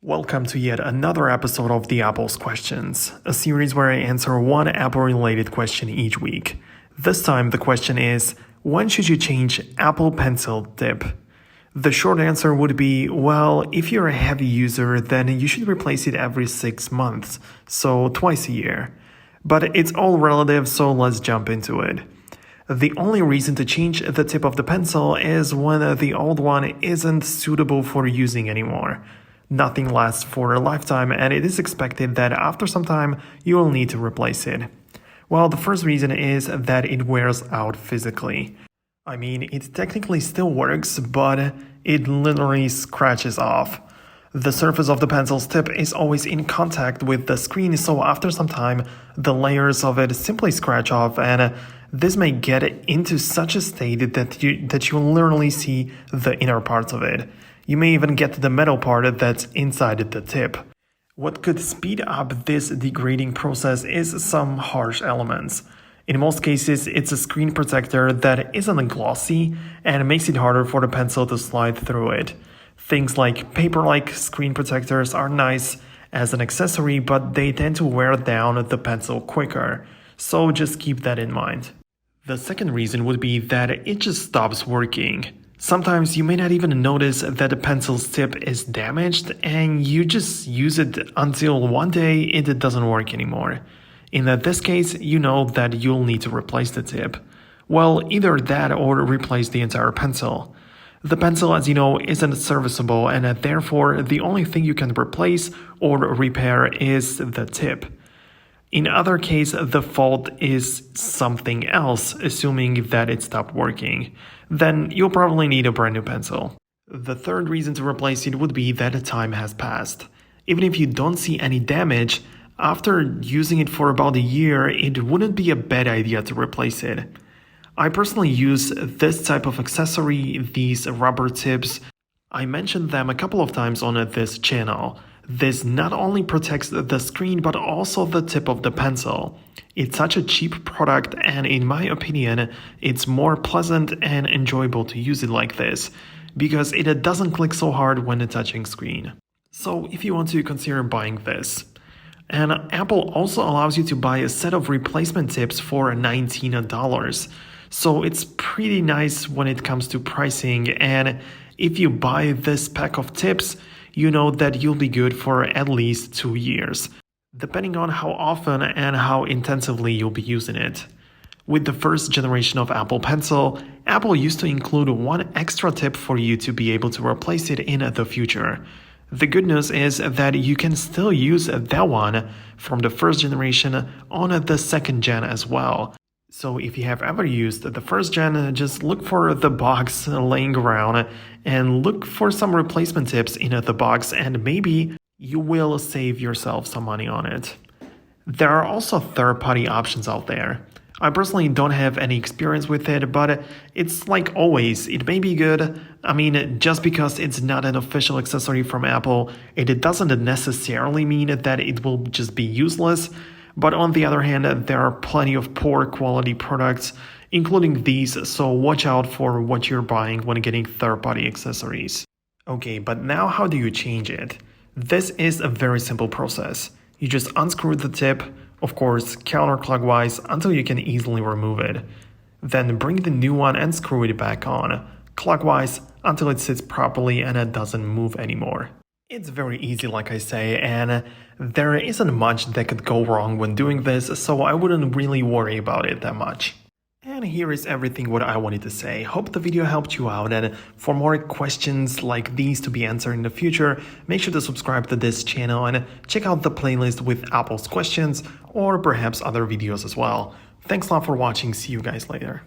Welcome to yet another episode of the Apple's Questions, a series where I answer one Apple-related question each week. This time the question is, when should you change Apple Pencil tip? The short answer would be, well, if you're a heavy user, then you should replace it every 6 months, so twice a year. But it's all relative, so let's jump into it. The only reason to change the tip of the pencil is when the old one isn't suitable for using anymore. Nothing lasts for a lifetime, and it is expected that after some time you will need to replace it. Well, the first reason is that it wears out physically. I mean, it technically still works, but it literally scratches off. The surface of the pencil's tip is always in contact with the screen, so after some time, the layers of it simply scratch off, and this may get into such a state that you literally see the inner parts of it. You may even get to the metal part that's inside the tip. What could speed up this degrading process is some harsh elements. In most cases, it's a screen protector that isn't glossy and makes it harder for the pencil to slide through it. Things like paper-like screen protectors are nice as an accessory, but they tend to wear down the pencil quicker, so just keep that in mind. The second reason would be that it just stops working. Sometimes you may not even notice that the pencil's tip is damaged and you just use it until one day it doesn't work anymore. In this case, you know that you'll need to replace the tip. Well, either that or replace the entire pencil. The pencil, as you know, isn't serviceable, and therefore the only thing you can replace or repair is the tip. In other case, the fault is something else, assuming that it stopped working. Then you'll probably need a brand new pencil. The third reason to replace it would be that time has passed. Even if you don't see any damage, after using it for about a year, it wouldn't be a bad idea to replace it. I personally use this type of accessory, these rubber tips. I mentioned them a couple of times on this channel. This not only protects the screen but also the tip of the pencil. It's such a cheap product, and in my opinion, it's more pleasant and enjoyable to use it like this, because it doesn't click so hard when touching screen. So if you want to consider buying this. And Apple also allows you to buy a set of replacement tips for $19. So it's pretty nice when it comes to pricing, and if you buy this pack of tips, you know that you'll be good for at least 2 years, depending on how often and how intensively you'll be using it. With the first generation of Apple Pencil, Apple used to include one extra tip for you to be able to replace it in the future. The good news is that you can still use that one from the first generation on the second gen as well. So if you have ever used the first gen, just look for the box laying around and look for some replacement tips in the box, and maybe you will save yourself some money on it. There are also third-party options out there. I personally don't have any experience with it, but it's like always, it may be good. I mean, just because it's not an official accessory from Apple, it doesn't necessarily mean that it will just be useless. But on the other hand, there are plenty of poor quality products, including these, so watch out for what you're buying when getting third-party accessories. Okay, but now how do you change it? This is a very simple process. You just unscrew the tip, of course counterclockwise, until you can easily remove it. Then bring the new one and screw it back on, clockwise, until it sits properly and it doesn't move anymore. It's very easy, like I say, and there isn't much that could go wrong when doing this, so I wouldn't really worry about it that much. And here is everything what I wanted to say. Hope the video helped you out, and for more questions like these to be answered in the future, make sure to subscribe to this channel and check out the playlist with Apple's questions or perhaps other videos as well. Thanks a lot for watching. See you guys later.